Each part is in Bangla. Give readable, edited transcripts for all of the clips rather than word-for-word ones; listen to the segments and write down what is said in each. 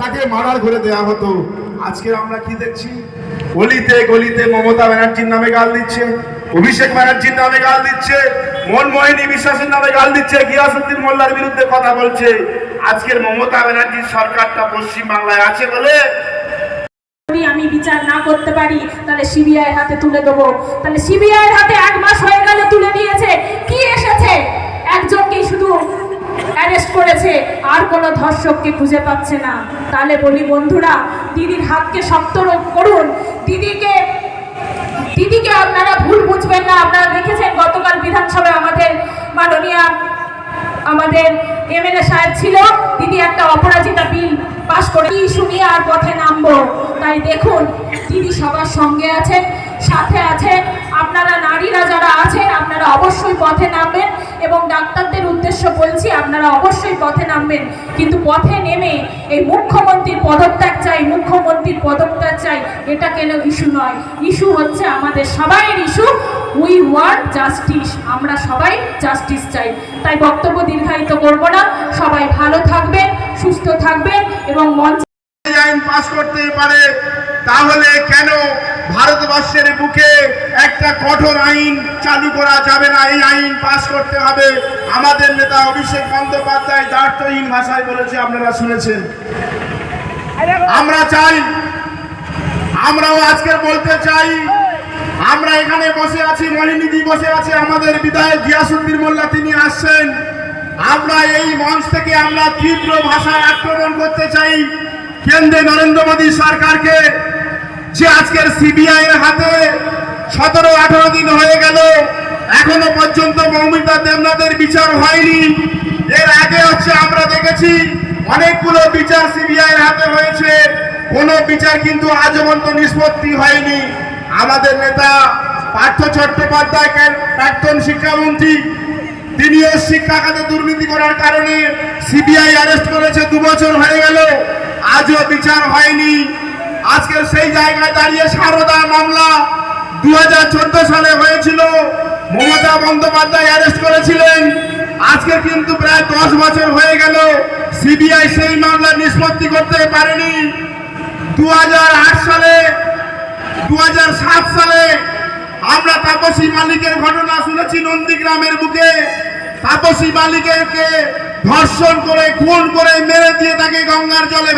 তাকে মার্ডার করে দেওয়া হতো। আজকে আমরা কি দেখছি, গলিতে গলিতে মমতা ব্যানার্জির নামে গাল দিচ্ছে, অভিষেক ব্যানার্জির নামে গাল দিচ্ছে, মনমোহিনী বিশ্বাসের নামে গাল দিচ্ছে, গিয়াসউদ্দিন মোল্লার বিরুদ্ধে কথা বলছে। আজকের মমতা ব্যানার্জির সরকারটা পশ্চিম বাংলায় আছে বলে আমি বিচার না করতে পারি তাহলে সিবিআই হাতে তুলে দেবো। তাহলে সিবিআই হাতে 1 মাস হয়ে গেল তুলে দিয়েছে, কি এসেছে? একজনকেই শুধু অ্যারেস্ট করেছে, আর কোনো ধর্ষককে খুঁজে পাচ্ছে না। তাহলে বলি বন্ধুরা, দিদির হাতকে শক্ত করুন। দিদিকে আপনারা ভুল বুঝবেন না। আপনারা দেখেছেন গতকাল বিধানসভায় আমাদের এমএলএ সাহেব ছিল, দিদি একটা অপরাজিতা বিল পাশ করে শুনিয়ে আর পথে নামবো। তাই দেখুন, দিদি সবার সঙ্গে আছেন, সাথে আছেন। আপনারা নারীরা যারা আছেন আপনারা অবশ্যই পথে নামবেন, এবং ডাক্তারদের উদ্দেশ্য বলছি আপনারা অবশ্যই পথে নামবেন। কিন্তু পথে নেমে এই মুখ্যমন্ত্রীর পদত্যাগ চাই, মুখ্যমন্ত্রীর পদত্যাগ চাই, এটা কেন ইস্যু নয়। ইস্যু হচ্ছে আমাদের সবাইয়ের ইস্যু, উই ওয়ান্ট জাস্টিস। আমরা সবাই জাস্টিস চাই। তাই বক্তব্য দীর্ঘায়িত করব না। সবাই ভালো থাকবেন, সুস্থ থাকবেন এবং মঞ্চ আইন পাস করতে পারে, তাহলে কেন ভারতবর্ষের বুকে একটা কঠোর আইন চালু করা যাবে না? এই আইন পাস করতে হবে। আমাদের নেতা অভিষেক বন্দ্যোপাধ্যায় দ্ব্যর্থহীন ভাষায় বলেছে, আপনারা শুনেছেন। আমরা চাই, আমরাও আজকে বলতে চাই, আমরা এখানে বসে আছি, মোহিনীদি বসে আছে, আমাদের বিধায়ক গিয়াসউদ্দিন মোল্লা তিনি আসছেন। আমরা এই মঞ্চ থেকে আমরা তীব্র ভাষায় আক্রমণ করতে চাই কেন্দ্রে নরেন্দ্র মোদী সরকারকে, যে আজকের সিবিআই এর হাতে 17-18 দিন হয়ে গেল, এখনো পর্যন্ত মৌমিতা দেবনাথের বিচার হয়নি। এর আগে আমরা দেখেছি অনেকগুলো বিচার সিবিআই এর হাতে হয়েছে, কোনো বিচার কিন্তু আজ পর্যন্ত নিষ্পত্তি হয়নি। আমাদের নেতা পার্থ চট্টোপাধ্যায়, প্রাক্তন শিক্ষামন্ত্রী, তিনিও শিক্ষা খাতে দুর্নীতি করার কারণে সিবিআই অ্যারেস্ট করেছে, 2 বছর হয়ে গেল, আজও বিচার হয়নি। আজকে সেই জায়গায় দাঁড়িয়ে সারদা মামলা 2014 সালে হয়েছিল, মমতা বন্দ্যোপাধ্যায় অ্যারেস্ট করেছিলেন। আজকে কিন্তু প্রায় 10 বছর হয়ে গেল, সিবিআই সেই মামলা নিষ্পত্তি করতে পারেনি। 2007 সালে আমরা তাপসী মালিকের ঘটনা শুনেছি, নন্দীগ্রামের বুকে তাপসী মালিককে ধর্ষণ করে খুন করে মেরে দিয়ে তাকে গঙ্গার জলে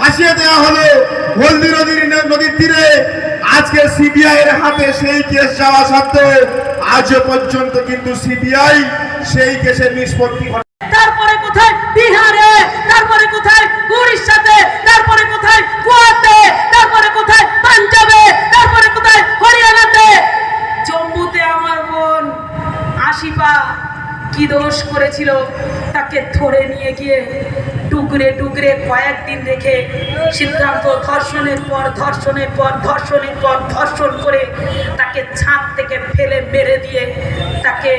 ভাসিয়ে দেওয়া হলো হলদি নদীর তীরে। আজকে সিবিআই এর হাতে সেই কেস যাওয়া সত্ত্বেও আজ পর্যন্ত কিন্তু সিবিআই সেই কেসের নিষ্পত্তি। তারপরে কোথায় বিহারে, তারপরে কোথায় উড়িষ্যাতে, তারপরে কোথায় গোয়াতে, তারপরে কোথায় পাঞ্জাবে, তারপরে কোথায় হরিয়ানাতে। জম্মুতে আমার বোন আশিফা কি দোষ করেছিল, তাকে ধরে নিয়ে গিয়ে টুকরে টুকরে কয়েকদিন রেখে সিদ্ধান্ত ধর্ষণের পর ধর্ষণের পর ধর্ষণের পর ধর্ষণ করে তাকে ছাদ থেকে ফেলে মেরে দিয়ে তাকে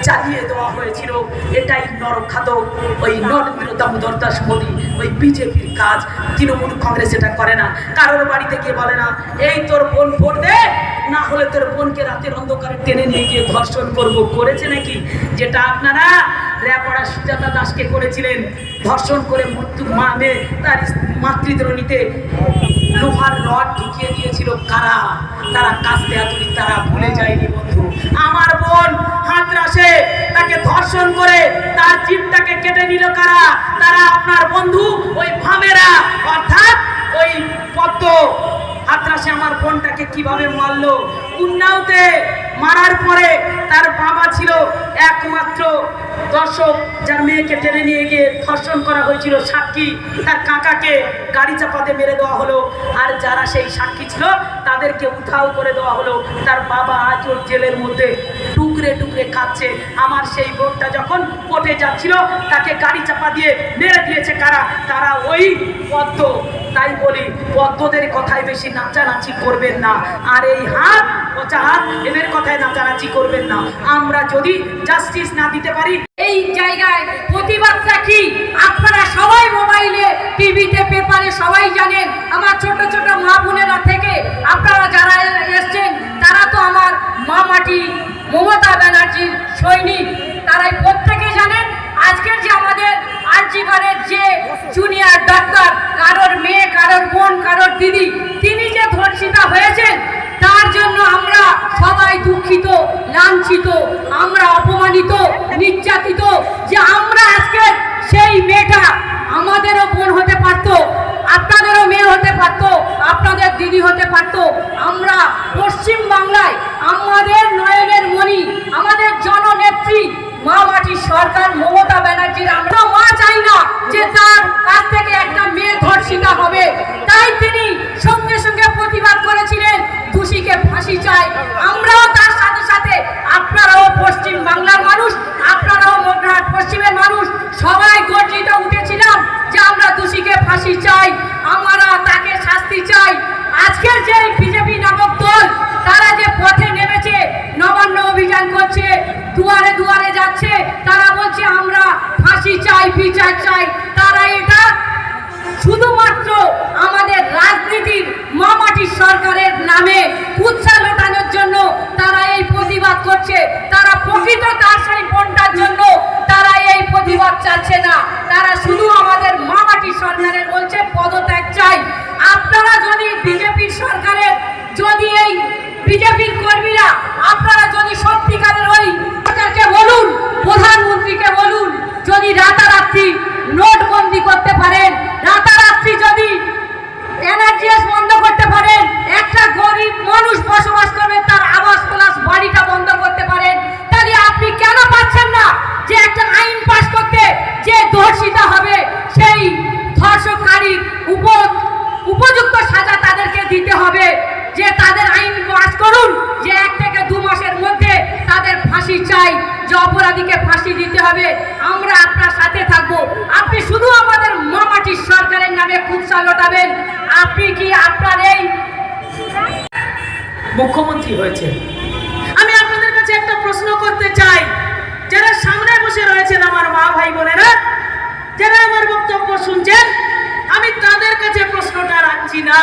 জ্বালিয়ে দেওয়া হয়েছিল। এটাই নরখাতক ওই নরেন্দ্র দামোদর দাস মোদী, ওই বিজেপির কাজ। তৃণমূল কংগ্রেস এটা করে না, কারোর বাড়িতে গিয়ে বলে না এই তোর বোন ভোট দে, না হলে তোর বোনকে রাতের অন্ধকারে টেনে নিয়ে গিয়ে ধর্ষণ করবো। করেছে নাকি? যেটা আপনারা রেপড়া সুজাতা দাসকে করেছিলেন, ধর্ষণ করে তার মাতৃদ্রোণীতে লোহার রড ঢুকিয়ে দিয়েছিল কারা? তারা কাস্তে আতুরি, তারা ভুলে যায়নি বন্ধু। আমার বোন হাতরাসে তাকে ধর্ষণ করে তার জিভটাকে কেটে নিল কারা? তারা আপনার বন্ধু ওই ভামেরা, অর্থাৎ ওই পদ্ম। হাতরাসে আমার বোনটাকে কিভাবে মারলো? উন্নাওতে মারার পরে তার বাবা ছিল একমাত্র দর্শক, যার মেয়েকে টেনে নিয়ে গিয়ে ধর্ষণ করা হয়েছিল সাক্ষী, তার কাকাকে গাড়ি চাপাতে মেরে দেওয়া হলো। আর যারা সেই সাক্ষী ছিল তাদেরকে উঠাও করে দেওয়া হলো। তার বাবা আজও জেলের মধ্যে টুকরে টুকরে কাঁদছে। আমার সেই বোনটা যখন কোর্টে যাচ্ছিল তাকে গাড়ি চাপা দিয়ে মেরে দিয়েছে কারা? তারা ওই পদ্ম। তাই বলি পদ্মদের কথায় বেশি নাচানাচি করবেন না, আর এই হাত পচা হাত এদের কথায় নাচানাচি করবেন না। আমরা যদি জাস্টিস না দিতে পারি, এই জায়গায় প্রতিবাদটা কি আপনারা সবাই মোবাইলে, টিভিতে, পেপারে সবাই জানেন। আমার ছোট ছোট মা বোনেরা থেকে আপনারা যারা এসছেন তারা তো আমার মা মাটি মমতা ব্যানার্জির সৈনিক, তারাই প্রত্যেকে জানেন। আজকের যে আমাদের আরজিকরের যে জুনিয়র ডাক্তার, কারোর দিদি, তিনি যে ধর্ষিতা হয়েছেন তার জন্য আমরা সবাই দুঃখিত, লাঞ্ছিত, আমরা অপমানিত, নির্যাতিত, যে আমরা আজকে সেই মেয়েটা আমাদেরও বোন হতে পারতো, আপনাদেরও মেয়ে হতে পারতো, আপনাদের দিদি হতে পারতো। আমরা পশ্চিম বাংলায় আমাদের নয়নের মণি, আমাদের জননেত্রী মা মাটির সরকার মমতা ব্যানার্জির আমরা মা চাই না যে তার কাছ থেকে একটা মেয়ে ধর্ষিতা হবে। তাই তিনি সঙ্গে সঙ্গে প্রতিবাদ করেছিলেন, দোষীকে ফাঁসি চাই। আমরাও তার সাথে সাথে, আপনারাও পশ্চিম বাংলার মানুষ, আপনারাও মগরাহাট পশ্চিমের মানুষ, সবাই গর্জিত উঠেছিলাম যে আমরা দোষীকে ফাঁসি চাই, আমরা তাকে শাস্তি চাই। আজকের যে বিজেপি নামক দল, তারা যে পথে নেমেছে, নবান্ন অভিযান করছে, দুয়ারে দুয়ারে যাচ্ছে, তারা বলছে আমরা ফাঁসি চাই, বিচার চাই। তারা এটা শুধুমাত্র আমাদের রাজনীতির মামাটির সরকারের নামে কুৎসা লোটানোর জন্য তারা এই প্রতিবাদ করছে। তারা প্রকৃত তার সেই বোনটার জন্য তারা এই প্রতিবাদ চাচ্ছে না। তারা শুধু আমাদের মামাটির সরকারের বলছে পদত্যাগ চাই। আপনারা যদি বিজেপির সরকারের, যদি এই বিজেপির কর্মীরা আপনারা যদি সত্যিকারের ওই সরকারকে বলুন, প্রধানমন্ত্রীকে বলুন, যদি রাতারাত্রি নোটবন্দি করতে পারেন, রাতারাত্রি যদি এনআরজিএস বন্ধ করতে পারেন, একটা গরিব মানুষ বসবাস করবে তার আবাস প্লাস বাড়িটা বন্ধ করতে পারেন, তাহলে আপনি কেন পাচ্ছেন না যে একটা আইন পাস করতে, যে ধর্ষিতা হবে সেই ধর্ষণকারীর উপযুক্ত সাজা তাদেরকে দিতে হবে, যে তাদের আইন পাস করুন যে 1 থেকে 2 মাসের মধ্যে তাদের ফাঁসি চাই, যে অপরাধীকে ফাঁসি দিতে হবে। আমরা আপনার সাথে থাকবো। আপনি শুধু আমাদের মামাটির সরকারের নামে কুৎসা লোটাবেন। আপনি কি আপনার এই মুখ্যমন্ত্রী হয়েছে, আমি আপনাদের কাছে একটা প্রশ্ন করতে চাই, যারা সামনে বসে রয়েছেন আমার মা ভাই বোনেরা, যারা আমার বক্তব্য শুনছেন, আমি তাদের কাছে প্রশ্নটা রাখছি না,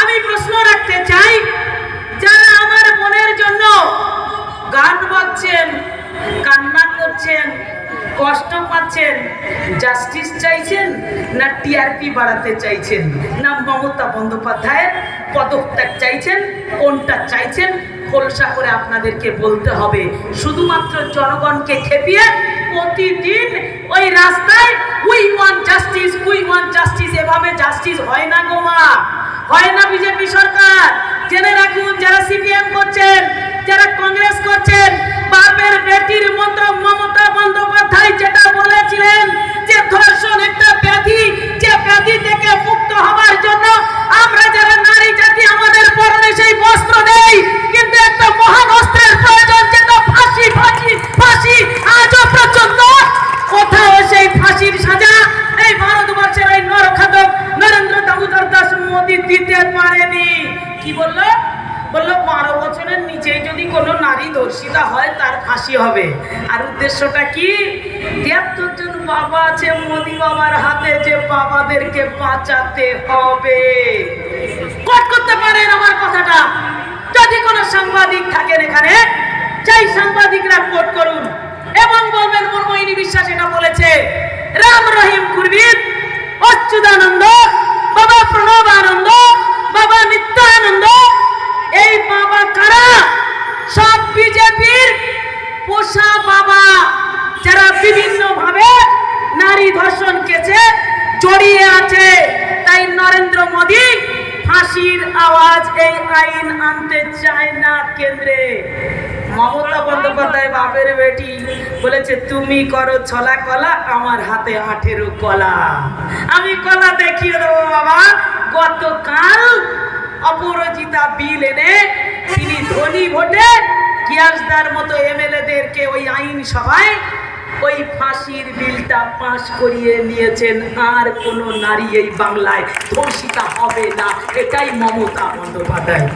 আমি প্রশ্ন রাখতে চাই যারা আমার বোনের জন্য গান বাজছেন, কান্না করছেন, কষ্ট পাচ্ছেন, জাস্টিস চাইছেন না টিআরপি বাড়াতে চাইছেন, না মমতা বন্দ্যোপাধ্যায়ের পদত্যাগ চাইছেন, কোনটা চাইছেন খোলসা করে আপনাদেরকে বলতে হবে। শুধুমাত্র জনগণকে খেপিয়ে প্রতিদিন ওই রাস্তায় we want justice, we want justice, এভাবে জাস্টিস হয় না গো মা, হয় না বিজেপি সরকার। জেনে রাখুন, যারা সিপিএম করছেন, যারা কংগ্রেস করছেন, বাপের বেটির মতো মমতা বন্দ্যোপাধ্যায় যেটা বলেছিলেন যে ধর্ষণ একটা ব্যাধি, যে ব্যাধি থেকে মুক্ত হওয়ার জন্য আমরা যারা নারী জাতি আমাদের পরনে সেই বস্ত্র নেই, কিন্তু একটা মহান অস্ত্রের প্রয়োজন, যেটা ফাঁসি, ফাঁসি, ফাঁসি। আজও পর্যন্ত কোথাও সেই ফাঁসির সাজা এই ভারতবর্ষের এই নরখাদক নরেন্দ্র দামোদর দাস মোদী দিতে পারেনি। কি বললো? বললো 12 বছরের নিচে যদি কোনো নারী ধর্ষিতা হয় তার ফাঁসি হবে। আর উদ্দেশ্যটা কি? 73 জন বাবা আছে মোদী বাবার হাতে, যে বাবাদেরকে বাঁচাতে হবে। কোট করতে পারেন আমার কথাটা, যদি কোনো সাংবাদিক থাকেন এখানে, সেই সাংবাদিকরা কোট করুন এবং বলবেন মনমোহিনী বিশ্বাস এটা বলেছে, রাম রহিম কুরবির, অচ্যুতানন্দ, বাবা প্রণবানন্দ, বাবা নিত্যানন্দ, এই বাবা কারা? সব বিজেপির পোষা বাবা, যারা বিভিন্ন ভাবে নারী ধর্ষণ কেসে জড়িয়ে আছে। তাই নরেন্দ্র মোদী ফাঁসির আওয়াজ, এই আইন আনতে চায় না কেন্দ্রে। মমতা বন্দ্যোপাধ্যায় বাপের বেটি বলেছে, তুমি করো ছলা কলা, আমার হাতে 18 কলা, আমি কলা দেখিয়ে দেবো বাবা। গতকাল অপরাজিতা বিল এনে তিনি ধনী ভোটে গিয়াসদার মতো এমএলএদেরকে ওই আইন সভায় ওই ফাঁসির বিলটা পাশ করিয়ে নিয়েছেন। আর কোনো নারী এই বাংলায় ধর্ষিতা হবে না, এটাই মমতা বন্দ্যোপাধ্যায়।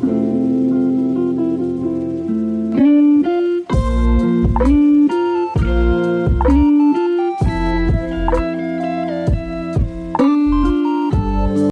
করুন।